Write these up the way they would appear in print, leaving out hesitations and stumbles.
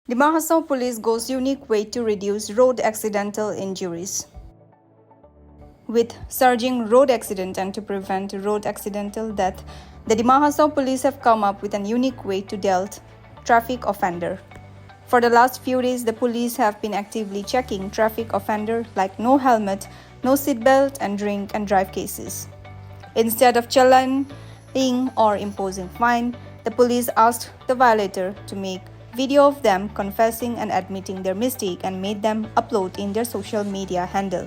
The Mahasau police goes unique way to reduce road accidental injuries. With surging road accident and to prevent road accidental death, the Mahasau police have come up with a unique way to deal traffic offender. For the last few days, the police have been actively checking traffic offender like no helmet, no seatbelt, and drink and drive cases. Instead of challenning or imposing fine, the police asked the violator to make video of them confessing and admitting their mistake and made them upload in their social media handle.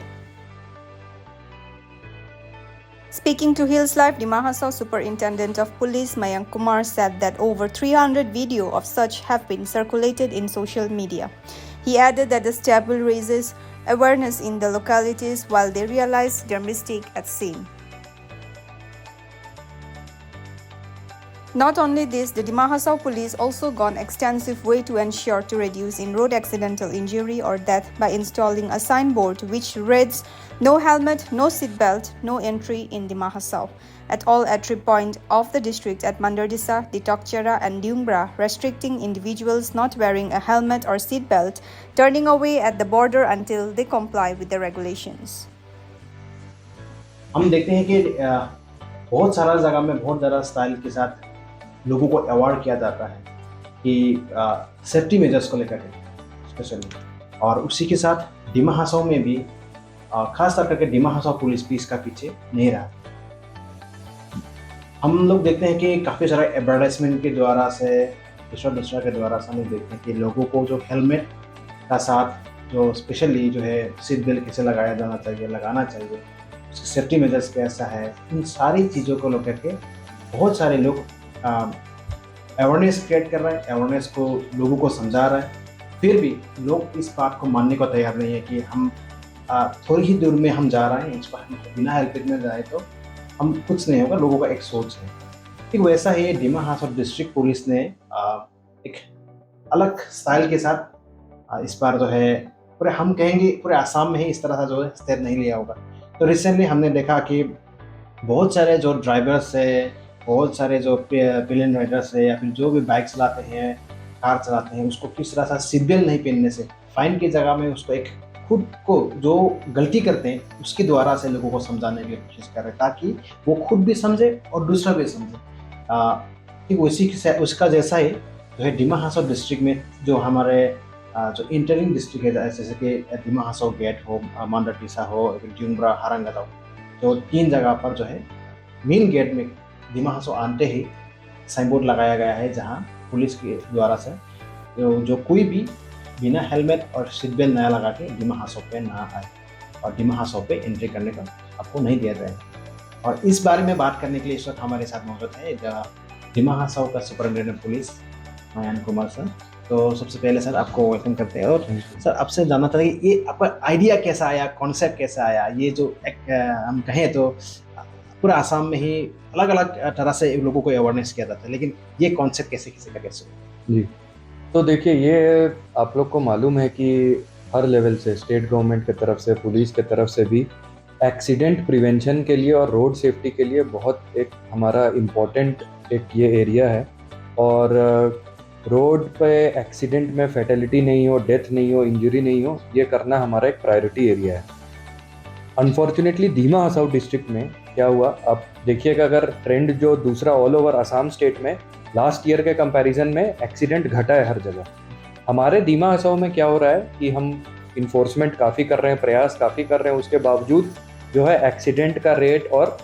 Speaking to Hills Life, the Mahasau Superintendent of Police Mayank Kumar said that over 300 videos of such have been circulated in social media. He added that the step will raises awareness in the localities while they realize their mistake at scene. Not only this, the Mahasau police also gone extensive way to ensure to reduce in road accidental injury or death by installing a signboard which reads "No helmet, no seatbelt, no entry in the Mahasau" at all entry point of the district at Mandardisa, Ditokchara and Diungbra, restricting individuals not wearing a helmet or seatbelt, turning away at the border until they comply with the regulations. हम देखते हैं कि बहुत सारा जगह में बहुत ज़्यादा स्टाइल के साथ लोगों को अवार्ड किया जाता है कि सेफ्टी मेजर्स को लेकर के स्पेशली, और उसी के साथ डिमा हासाऊ में भी खास तौर करके डिमा हासाऊ पुलिस भी इसका पीछे नहीं रहा। हम लोग देखते हैं कि काफ़ी सारे एडवर्टाइजमेंट के द्वारा से दूसरा के द्वारा से हम लोग देखते हैं कि लोगों को जो हेलमेट का साथ जो स्पेशली जो है सीट बेल्ट कैसे लगाया जाना चाहिए, लगाना चाहिए, उसकी सेफ्टी मेजर्स कैसा है, इन सारी चीज़ों को लेकर के बहुत सारे लोग अवेयरनेस क्रिएट कर रहे हैं, अवेयरनेस को लोगों को समझा रहे हैं। फिर भी लोग इस बात को मानने को तैयार नहीं है कि हम थोड़ी ही दूर में हम जा रहे हैं, इस पर हम बिना हेलमेट में जाए तो हम कुछ नहीं होगा, लोगों का एक सोच है। ठीक वैसा ही डिमा हासाऊ डिस्ट्रिक्ट पुलिस ने एक अलग स्टाइल के साथ इस बार जो है पूरे हम कहेंगे पूरे आसाम में ही इस तरह से जो है स्टेप नहीं लिया होगा। तो रिसेंटली हमने देखा कि बहुत सारे जो ड्राइवर्स है, बहुत सारे जो पिलियन राइडर्स है या फिर जो भी बाइक चलाते हैं, कार चलाते हैं, उसको किस तरह से सीट बेल्ट नहीं पहनने से फाइन की जगह में उसको एक खुद को जो गलती करते हैं उसके द्वारा से लोगों को समझाने की कोशिश कर रहे हैं ताकि वो खुद भी समझे और दूसरा भी समझे। ठीक उसी उसका जैसा ही जो है डिमा हासाऊ डिस्ट्रिक्ट में जो हमारे जो इंटरिंग डिस्ट्रिक्ट है, जैसे कि डिमा हासाऊ गेट हो, मांडरटीसा हो, दिउंग्रा, हारंगता हो, तो 3 जगह पर जो है मेन गेट में डिमा हासाऊ आते ही साइन बोर्ड लगाया गया है जहां पुलिस के द्वारा से जो कोई भी बिना हेलमेट और सीट बेल्ट नया लगा के डिमा हासाऊ पे ना आए और डिमा हासाऊ पे एंट्री करने का आपको नहीं दिया जाएगा। और इस बारे में बात करने के लिए इस वक्त हमारे साथ मौजूद है डिमा हासाऊ का superintendent police Mayank Kumar sir. तो सबसे पहले सर आपको वेलकम करते हैं और सर आपसे जानना था कि ये आपका आइडिया कैसा आया, कॉन्सेप्ट कैसा आया, ये जो हम कहें तो पूरा आसाम में ही अलग अलग तरह से लोगों को अवेयरनेस किया जाता है, लेकिन ये कॉन्सेप्ट कैसे हुआ? जी, तो देखिए ये आप लोग को मालूम है कि हर लेवल से स्टेट गवर्नमेंट की तरफ से, पुलिस की तरफ से भी एक्सीडेंट प्रिवेंशन के लिए और रोड सेफ्टी के लिए बहुत एक हमारा इम्पोर्टेंट एक ये एरिया है। और रोड पे एक्सीडेंट में फैटेलिटी नहीं हो, डेथ नहीं हो, इंजरी नहीं हो, ये करना हमारा एक प्रायोरिटी एरिया है। अनफॉर्चुनेटली डिमा हासाऊ डिस्ट्रिक्ट में क्या हुआ, आप देखिएगा अगर ट्रेंड जो दूसरा ऑल ओवर असम स्टेट में लास्ट ईयर के कंपैरिजन में एक्सीडेंट घटा है हर जगह। हमारे डिमा हासाऊ में क्या हो रहा है कि हम इन्फोर्समेंट काफ़ी कर रहे हैं, प्रयास काफ़ी कर रहे हैं, उसके बावजूद जो है एक्सीडेंट का रेट और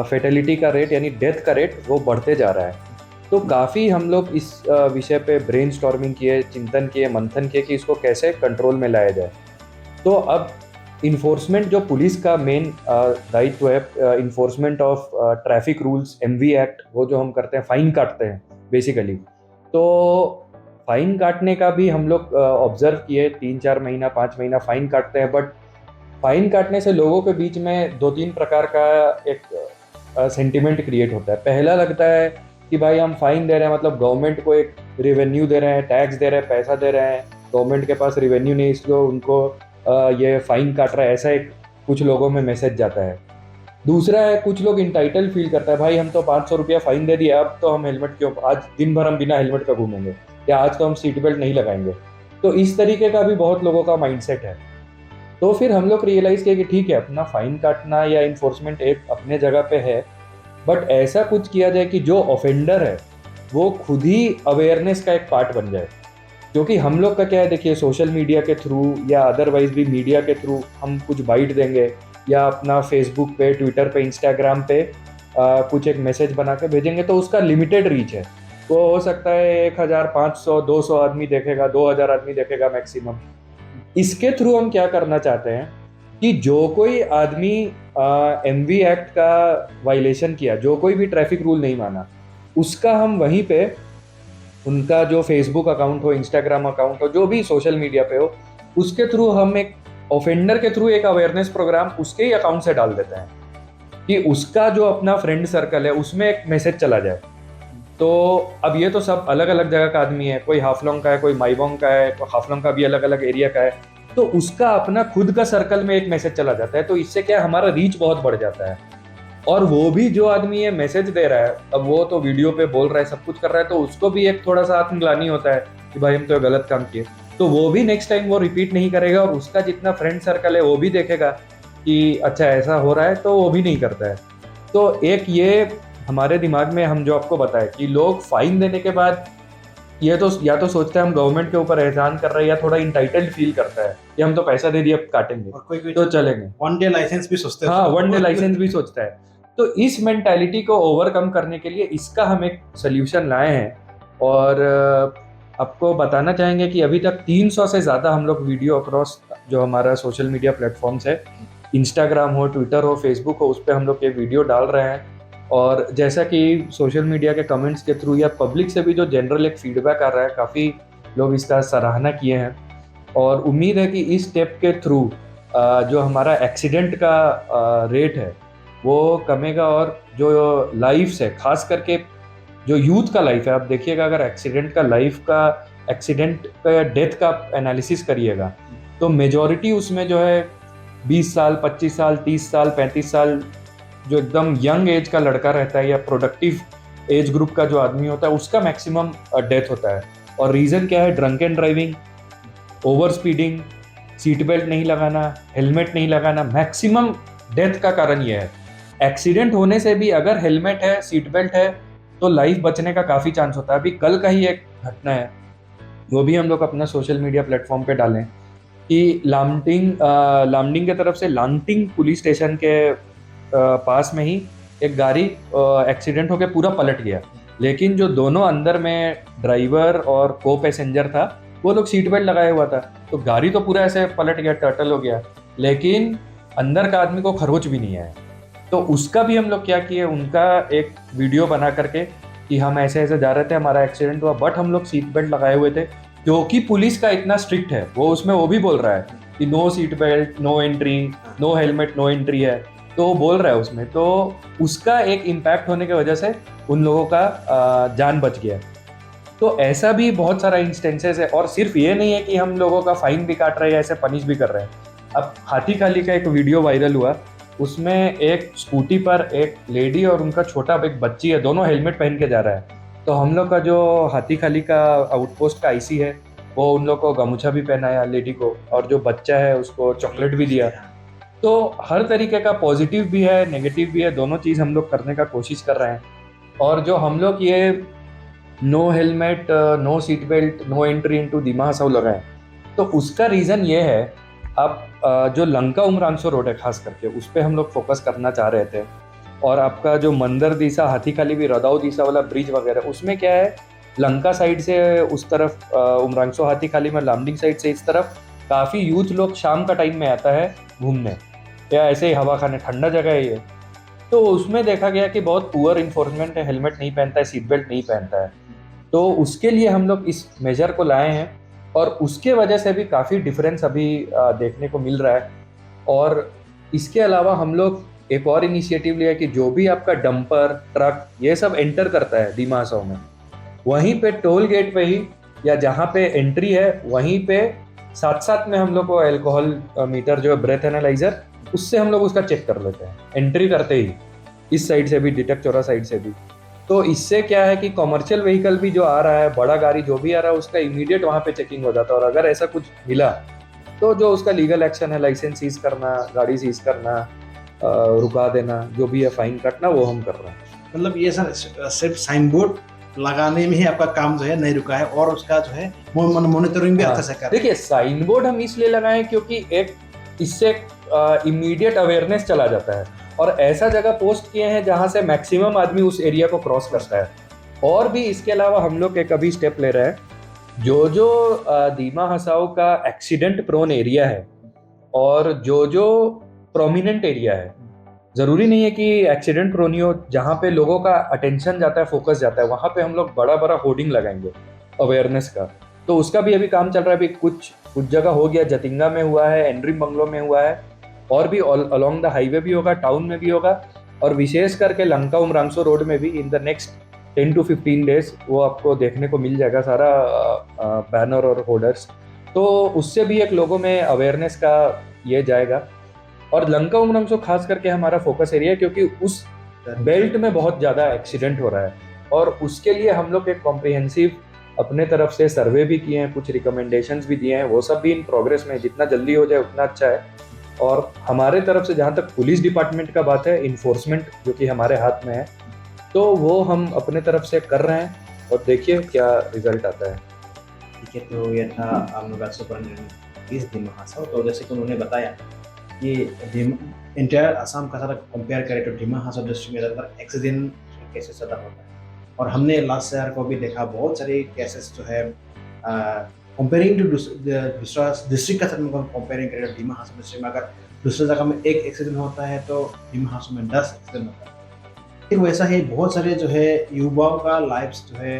फैटेलिटी का रेट यानी डेथ का रेट वो बढ़ते जा रहा है। तो काफ़ी हम लोग इस विषय पे ब्रेनस्टॉर्मिंग किए, चिंतन किए, मंथन किए कि इसको कैसे कंट्रोल में लाया जाए। तो अब इन्फोर्समेंट जो पुलिस का मेन दायित्व है, enforcement of traffic rules, MV act, वो जो हम करते हैं, फाइन काटते हैं बेसिकली। तो फाइन काटने का भी हम लोग ऑब्जर्व किए, 3-4 महीना 5 महीना फाइन काटते हैं, बट फाइन काटने से लोगों के बीच में 2-3 प्रकार का एक सेंटिमेंट क्रिएट होता है। पहला लगता है कि भाई हम फाइन दे रहे हैं मतलब गवर्नमेंट को एक रेवेन्यू दे रहे हैं, टैक्स दे रहे हैं, पैसा दे रहे हैं, गवर्नमेंट के पास रेवेन्यू नहीं इसलिए उनको ये फाइन काट रहा है, ऐसा एक कुछ लोगों में मैसेज जाता है। दूसरा है कुछ लोग इंटाइटल फील करता है, भाई हम तो 500 रुपया फाइन दे दिया, अब तो हम हेलमेट क्यों, आज दिन भर हम बिना हेलमेट का घूमेंगे, या आज तो हम सीट बेल्ट नहीं लगाएंगे। तो इस तरीके का भी बहुत लोगों का माइंडसेट है। तो फिर हम लोग रियलाइज़ किए कि ठीक है, अपना फाइन काटना या इन्फोर्समेंट एक अपने जगह पे है, बट ऐसा कुछ किया जाए कि जो ऑफेंडर है वो खुद ही अवेयरनेस का एक पार्ट बन जाए। क्योंकि हम लोग का क्या है, देखिए सोशल मीडिया के थ्रू या अदरवाइज भी मीडिया के थ्रू हम कुछ बाइट देंगे या अपना फेसबुक पे, ट्विटर पे, इंस्टाग्राम पे कुछ एक मैसेज बना के भेजेंगे, तो उसका लिमिटेड रीच है। वो हो सकता है 1500 200 आदमी देखेगा, 2000 आदमी देखेगा मैक्सिमम। इसके थ्रू हम क्या करना चाहते हैं कि जो कोई आदमी MV एक्ट का वायलेशन किया, जो कोई भी ट्रैफिक रूल नहीं माना, उसका हम वहीं पे उनका जो फेसबुक अकाउंट हो, इंस्टाग्राम अकाउंट हो, जो भी सोशल मीडिया पे हो, उसके थ्रू हम एक ऑफेंडर के थ्रू एक अवेयरनेस प्रोग्राम उसके ही अकाउंट से डाल देते हैं कि उसका जो अपना फ्रेंड सर्कल है उसमें एक मैसेज चला जाए। तो अब ये तो सब अलग अलग जगह का आदमी है, कोई हाफलोंग का है, कोई माईबोंग का है, तो हाफलोंग का भी अलग अलग एरिया का है, तो उसका अपना खुद का सर्कल में एक मैसेज चला जाता है। तो इससे क्या है, हमारा रीच बहुत बढ़ जाता है। और वो भी जो आदमी ये मैसेज दे रहा है, अब वो तो वीडियो पे बोल रहा है, सब कुछ कर रहा है, तो उसको भी एक थोड़ा सा आत्मग्लानि होता है कि भाई हम तो गलत काम किए। तो वो भी नेक्स्ट टाइम वो रिपीट नहीं करेगा, और उसका जितना फ्रेंड सर्कल है वो भी देखेगा कि अच्छा ऐसा हो रहा है, तो वो भी नहीं करता है। तो एक ये हमारे दिमाग में हम जो आपको बताए कि लोग फाइन देने के बाद ये तो या तो सोचते हैं हम गवर्नमेंट के ऊपर एहसान कर रहे हैं, या थोड़ा इंटाइटल्ड फील करता है कि हम तो पैसा दे दिए, अब काटेंगे और कोई तो चलेंगे। वन डे लाइसेंस भी सोचते हैं। हाँ, वन डे लाइसेंस भी सोचता है। तो इस मेंटालिटी को ओवरकम करने के लिए इसका हम एक सोल्यूशन लाए हैं, और आपको बताना चाहेंगे कि अभी तक 300 से ज़्यादा हम लोग वीडियो अक्रॉस जो हमारा सोशल मीडिया प्लेटफॉर्म्स है, इंस्टाग्राम हो, ट्विटर हो, फेसबुक हो, उस पर हम लोग ये वीडियो डाल रहे हैं। और जैसा कि सोशल मीडिया के कमेंट्स के थ्रू या पब्लिक से भी जो जनरल एक फीडबैक आ रहा है, काफ़ी लोग इसका सराहना किए हैं। और उम्मीद है कि इस स्टेप के थ्रू जो हमारा एक्सीडेंट का रेट है वो कमेगा, और जो लाइफ्स है, खास करके जो यूथ का लाइफ है, आप देखिएगा अगर एक्सीडेंट का डेथ का एनालिसिस करिएगा, तो मेजॉरिटी उसमें जो है 20 साल, 25 साल, 30 साल, 35 साल, जो एकदम यंग एज का लड़का रहता है या प्रोडक्टिव एज ग्रुप का जो आदमी होता है, उसका मैक्सिमम डेथ होता है। और रीज़न क्या है? Drunk and driving, over speeding, seat belt नहीं लगाना, हेलमेट नहीं लगाना, मैक्सिमम डेथ का कारण यह है। एक्सीडेंट होने से भी अगर हेलमेट है, सीट बेल्ट है, तो लाइफ बचने का काफ़ी चांस होता है। अभी कल का ही एक घटना है, वो भी हम लोग अपना सोशल मीडिया प्लेटफॉर्म पे डालें कि लामडिंग के तरफ से लांगटिंग पुलिस स्टेशन के पास में ही एक गाड़ी एक्सीडेंट होकर पूरा पलट गया, लेकिन जो दोनों अंदर में ड्राइवर और को पैसेंजर था, वो लोग सीट बेल्ट लगाए हुआ था, तो गाड़ी तो पूरा ऐसे पलट गया, टर्टल हो गया, लेकिन अंदर का आदमी को खरोच भी नहीं आया। तो उसका भी हम लोग क्या किए, उनका एक वीडियो बना करके कि हम ऐसे ऐसे जा रहे थे, हमारा एक्सीडेंट हुआ, बट हम लोग सीट बेल्ट लगाए हुए थे, क्योंकि पुलिस का इतना स्ट्रिक्ट है। वो उसमें वो भी बोल रहा है कि no seat belt, no entry, no helmet, no entry है, तो वो बोल रहा है उसमें। तो उसका एक इम्पैक्ट होने की वजह से उन लोगों का जान बच गया। तो ऐसा भी बहुत सारा इंस्टेंसेस है, और सिर्फ ये नहीं है कि हम लोगों का फाइन भी काट रहे हैं, ऐसे पनिश भी कर रहे हैं। अब हाथी खाली का एक वीडियो वायरल हुआ, उसमें एक स्कूटी पर एक लेडी और उनका छोटा एक बच्ची है, दोनों हेलमेट पहन के जा रहा है। तो हम लोग का जो हाथी खाली का आउटपोस्ट का IC है, वो उन लोग को गमछा भी पहनाया लेडी को, और जो बच्चा है उसको चॉकलेट भी दिया। तो हर तरीके का पॉजिटिव भी है, नेगेटिव भी है, दोनों चीज़ हम लोग करने का कोशिश कर रहे हैं। और जो हम लोग ये no helmet, no seat belt, no entry into Dima Hasao लगाए, तो उसका रीज़न ये है, अब जो लंका उमरांगसो रोड है खास करके, उस पर हम लोग फोकस करना चाह रहे थे। और आपका जो मंदिर दिशा, हाथी खाली भी, रदाऊ दिशा वाला ब्रिज वगैरह, उसमें क्या है, लंका साइड से उस तरफ उमरांगसो हाथी खाली में लामडिंग साइड से इस तरफ काफ़ी यूथ लोग शाम का टाइम में आता है घूमने, या ऐसे ही हवा खाने, ठंडा जगह है ये। तो उसमें देखा गया कि बहुत पुअर इन्फोर्समेंट है, हेलमेट नहीं पहनता है, सीट बेल्ट नहीं पहनता है। तो उसके लिए हम लोग इस मेजर को लाए हैं, और उसके वजह से भी काफ़ी डिफरेंस अभी देखने को मिल रहा है। और इसके अलावा हम लोग एक और इनिशिएटिव लिया कि जो भी आपका डंपर, ट्रक, ये सब एंटर करता है दिमा हसाओ में, वहीं पे टोल गेट पे ही या जहाँ पे एंट्री है वहीं पे साथ साथ में हम लोग को अल्कोहल मीटर जो है, ब्रेथ एनालाइजर, उससे हम लोग उसका चेक कर लेते हैं एंट्री करते ही, इस साइड से भी, डिटेक्ट चौरा साइड से भी। तो इससे क्या है कि कॉमर्शियल व्हीकल भी जो आ रहा है, बड़ा गाड़ी जो भी आ रहा है, उसका इमीडिएट वहाँ पे चेकिंग हो जाता है। और अगर ऐसा कुछ मिला तो जो उसका लीगल एक्शन है, लाइसेंस सीज करना, गाड़ी सीज करना, रुका देना, जो भी है फाइन काटना, वो हम कर रहे हैं। मतलब ये सर सिर्फ साइन बोर्ड लगाने में ही आपका काम जो है नहीं रुका है, और उसका जो है मॉनिटरिंग भी हाँ, अच्छे से कर रहे हैं। देखिए साइन बोर्ड हम इसलिए लगाएं क्योंकि एक इससे इमीडिएट अवेयरनेस चला जाता है, और ऐसा जगह पोस्ट किए हैं जहां से मैक्सिमम आदमी उस एरिया को क्रॉस करता है। और भी इसके अलावा हम लोग एक अभी स्टेप ले रहे हैं, जो दीमा हसाओ का एक्सीडेंट प्रोन एरिया है और जो प्रोमिनेंट एरिया है, जरूरी नहीं है कि एक्सीडेंट प्रोन ही हो, जहाँ पे लोगों का अटेंशन जाता है, फोकस जाता है, वहां पे हम लोग बड़ा बड़ा होर्डिंग लगाएंगे अवेयरनेस का। तो उसका भी अभी काम चल रहा है। अभी कुछ जगह हो गया, जतिंगा में हुआ है, एंड्रीम बंगलो में हुआ है, और भी अलोंग द हाईवे भी होगा, टाउन में भी होगा, और विशेष करके लंका उमरांगसो रोड में भी in the next 10 to 15 days वो आपको देखने को मिल जाएगा सारा बैनर और होल्डर्स। तो उससे भी एक लोगों में अवेयरनेस का ये जाएगा। और लंका उमरांगसो खास करके हमारा फोकस एरिया है, क्योंकि उस बेल्ट में बहुत ज़्यादा एक्सीडेंट हो रहा है, और उसके लिए हम लोग एक कॉम्प्रिहेंसिव अपने तरफ से सर्वे भी किए हैं, कुछ रिकमेंडेशंस भी दिए हैं, वो सब भी इन प्रोग्रेस में, जितना जल्दी हो जाए उतना अच्छा है। और हमारे तरफ से जहाँ तक पुलिस डिपार्टमेंट का बात है, इन्फोर्समेंट जो कि हमारे हाथ में है, तो वो हम अपने तरफ से कर रहे हैं, और देखिए क्या रिजल्ट आता है। ठीक है, तो ये था हम लोग का सुपरिटेंडेंट इस दीमा हासाओ। तो जैसे कि उन्होंने बताया कि इंटायर असम का सारा कंपेयर करें तो दीमा हासाओ डिस्ट्रिक्ट में ज़्यादातर एक्सीडेंट केसेस ज़्यादा होता है। और हमने लास्ट ईयर को भी देखा, बहुत सारे केसेस जो है कंपेयरिंग टू दूसरा डिस्ट्रिक्ट का साथ में कंपेयरिंग करें तो दीमा हासाओ डिस्ट्रिक्ट में अगर दूसरी जगह में 1 एक्सीडेंट होता है तो दीमा हासाओ में 10 एक्सीडेंट होता है। ठीक वैसा ही बहुत सारे जो है युवाओं का लाइफ्स जो है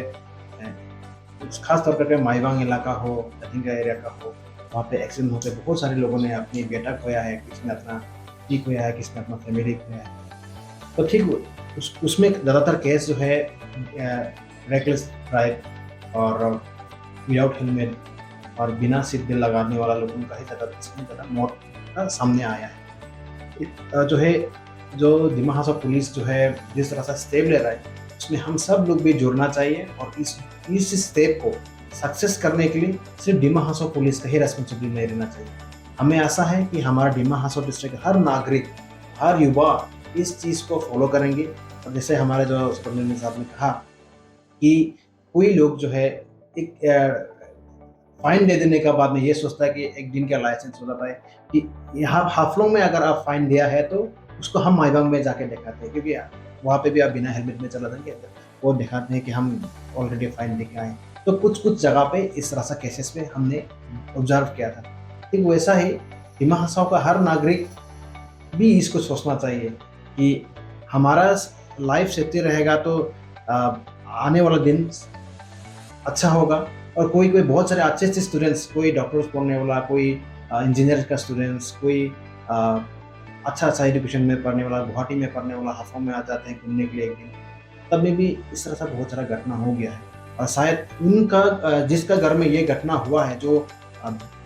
खास तौर पर माईवांग इलाका हो, जतिंगा एरिया का हो, वहाँ पे एक्सीडेंट होते बहुत सारे लोगों ने अपनी बेटा खोया है, किसी ने अपना पति खोया है, किसी ने अपना फैमिली खोया है। तो ठीक उसमें ज़्यादातर केस जो है रेकलेस ड्राइव और विदाउट हेलमेट और बिना सीट बेल्ट लगाने वाला लोगों का ही ज़्यादा मौत का सामने आया है। जो है जो दीमा हासाओ पुलिस जो है जिस तरह से स्टेप ले रहा है, उसमें हम सब लोग भी जुड़ना चाहिए, और इस स्टेप को सक्सेस करने के लिए सिर्फ दीमा हासाओ पुलिस का ही रेस्पॉन्सिबिलिटी नहीं रहना चाहिए। हमें आशा है कि हमारा दीमा हासाओ डिस्ट्रिक्ट हर नागरिक, हर युवा इस चीज़ को फॉलो करेंगे। और जैसे हमारे जो सुपरिटेंडेंट साहब ने कहा कि कोई लोग जो है एक फाइन दे देने के बाद में ये सोचता है कि एक दिन का लाइसेंस हो जाता है, कि यहाँ हाफलों में अगर आप फाइन दिया है तो उसको हम माईवांग में जाके दिखाते हैं, क्योंकि वहाँ पे भी आप बिना हेलमेट में चला जाएंगे, वो दिखाते हैं कि हम ऑलरेडी फाइन दे के आए। तो कुछ जगह पे इस तरह से केसेस में हमने ऑब्जर्व किया था। ठीक वैसा ही दीमा हासाओ का हर नागरिक भी इसको सोचना चाहिए कि हमारा लाइफ सेफ्टी रहेगा तो आने वाला दिन अच्छा होगा। और कोई बहुत सारे अच्छे स्टूडेंट्स, कोई डॉक्टर्स पढ़ने वाला, कोई इंजीनियर का स्टूडेंट्स, कोई अच्छा एजुकेशन में पढ़ने वाला, गुवाहाटी में पढ़ने वाला, हाफों में आ जाते हैं घूमने के लिए एक दिन, तब में भी इस तरह से बहुत सारा घटना हो गया है। और शायद उनका जिसका घर में ये घटना हुआ है, जो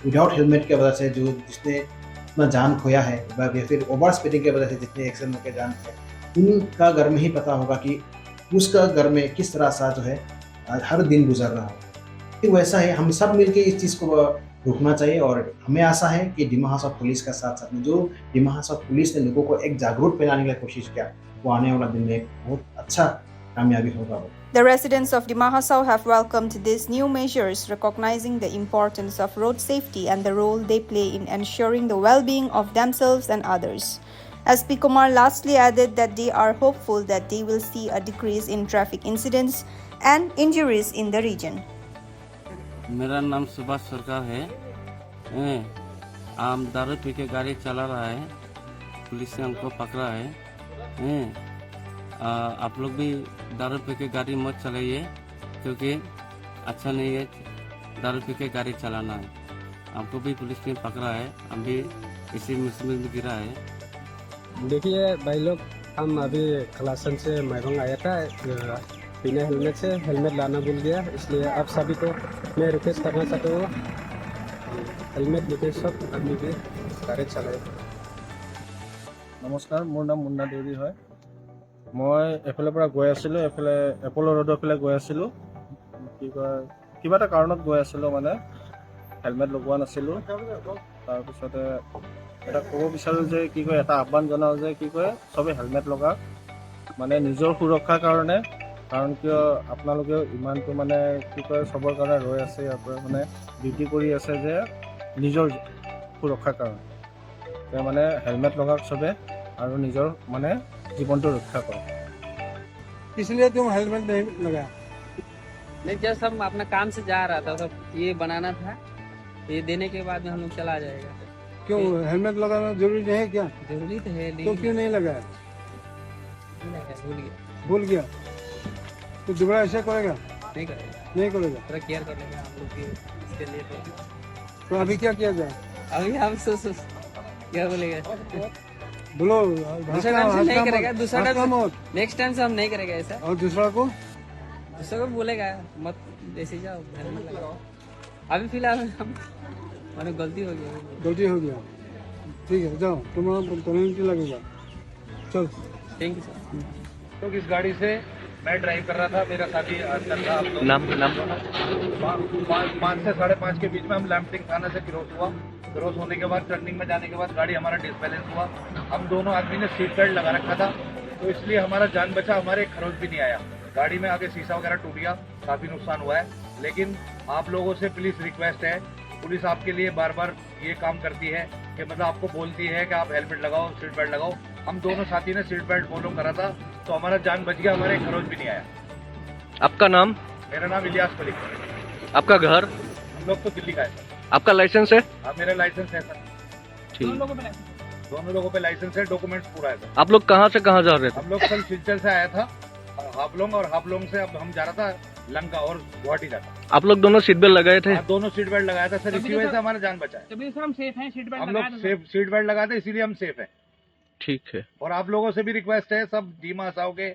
विदाउट हेलमेट की वजह से जिसने अपना जान खोया है, या फिर ओवर स्पीडिंग की वजह से जितने एक्सीडेंट होकर जान खोया, उनका घर में ही पता होगा कि उसका घर में किस तरह सा जो है हर दिन गुजर रहा हो। ठीक वैसा है, हम सब मिलके इस चीज़ को रोकना चाहिए। और हमें आशा है कि दीमा हासाओ पुलिस का साथ साथ में जो दीमा हासाओ पुलिस ने लोगों को एक जागरूक बनाने की कोशिश किया, वो आने वाला दिन में एक बहुत अच्छा कामयाबी होगा। The residents of Dima Hasao have welcomed these new measures, recognizing the importance of road safety and the role they play in ensuring the well-being of themselves and others. SP Kumar lastly added that they are hopeful that they will see a decrease in traffic incidents and injuries in the region. मेरा नाम सुभाष सरकार है। आम दारू P के गाड़ी चला रहा है, पुलिस ने हमको पकड़ा है। आप लोग भी दारू पी के गाड़ी मत चलाइए, क्योंकि अच्छा नहीं है दारू पी के गाड़ी चलाना है। आपको भी पुलिस ने पकड़ा है, हम भी इसी मुसीबत में गिरा है। देखिए भाई लोग, हम अभी क्लासन से माईवांग आया था, बिना हेलमेट से हेलमेट लाना भूल गया, इसलिए आप सभी को मैं रिक्वेस्ट करना चाहता हूँ, हेलमेट लेके सब आदमी भी गाड़ी चलाए। नमस्कार, मोर नाम मुन्ना देवी है। মই এফালৰ পৰা গৈ আছিলোঁ, এফালে এপ'ল' ৰোডৰ ফালে গৈ আছিলোঁ। কি কয়, কিবা এটা কাৰণত গৈ আছিলোঁ, মানে হেলমেট লগোৱা নাছিলোঁ। তাৰপিছতে এটা ক'ব বিচাৰোঁ যে কি কয়, এটা আহ্বান জনাওঁ যে কি কয়, চবেই হেলমেট লগা, মানে নিজৰ সুৰক্ষাৰ কাৰণে। কাৰণ কিয় আপোনালোকেও ইমানটো মানে কি কয় চবৰ কাৰণে ৰৈ আছে, ইয়াৰ পৰা মানে ডিউটি কৰি আছে যে নিজৰ সুৰক্ষাৰ কাৰণে। তেওঁ মানে হেলমেট লগাওক চবে আৰু নিজৰ মানে জীৱনটো ৰক্ষা কৰক। इसलिए तुम हेलमेट नहीं लगा? नहीं, जस्ट हम अपना काम से जा रहा था तो ये बनाना था, ये देने के बाद में हम लोग चला जाएगा। क्यों हेलमेट लगाना जरूरी नहीं है क्या? जरूरी तो है, तो लेकिन क्यों नहीं लगाया? भूल गया, भूल गया तो दोबारा ऐसा करेगा? नहीं करेगा, नहीं करेगा। थोड़ा केयर कर लेंगे हम लोग की इसके लिए। तो अभी क्या किया जाए? अभी हम क्या बोलेगा, बोलो। दूसरा टाइम से नहीं करेगा, दूसरा हंसना टाइम मत। नेक्स्ट टाइम से हम नहीं करेगा ऐसा। और दूसरा को दूसरा को बोलेगा मत ऐसे जाओ, हेलमेट लगाओ। अभी फिलहाल हम मैंने गलती हो गई। गलती हो गया, ठीक है जाओ, तुम्हारा पेनल्टी लगेगा। चल। Thank you sir. तो इस गाड़ी से मैं ड्राइव कर रहा था, मेरा साथी अंदर था। नाम 5 से 5:30 के बीच में हम लैम्पटिंग थाना से क्रॉस हुआ। क्रॉस होने के बाद टर्निंग में जाने के बाद गाड़ी हमारा डिसबैलेंस हुआ। हम दोनों आदमी ने सीट बेल्ट लगा रखा था, तो इसलिए हमारा जान बचा, हमारे खरोच भी नहीं आया। गाड़ी में आगे शीशा वगैरह टूट गया, काफ़ी नुकसान हुआ है। लेकिन आप लोगों से प्लीज़ रिक्वेस्ट है, पुलिस आपके लिए बार बार ये काम करती है कि मतलब आपको बोलती है कि आप हेलमेट लगाओ, सीट बेल्ट लगाओ। हम दोनों साथी ने सीट बेल्ट फॉलो करा था, तो हमारा जान बच गया, हमारे खरोच भी नहीं आया। आपका नाम? मेरा नाम इलियास मलिक है। आपका घर? हम लोग तो दिल्ली का है सर। आपका लाइसेंस है? हाँ, मेरा लाइसेंस है सर। ठीक। दोनों लोगों पे लाइसेंस है, डॉक्यूमेंट्स पूरा है सर। आप लोग कहाँ से कहाँ जा रहे थे? हम लोग कल सिलचर से आया था हाफलोंग, और हाफलोंग से अब हम जा रहा था लंका और गुवाहाटी जाता। आप लोग दोनों सीट बेल्ट लगाए थे? हाँ, दोनों सीट बेल्ट लगाया था सर, इसी वजह से हमारा जान बचा है। तभी सर हम सेफ हैं, सीट बेल्ट हम लोग सेफ सीट बेल्ट लगाते, इसीलिए हम सेफ है। ठीक है। और आप लोगों से भी रिक्वेस्ट है, सब डीमा हसाओ के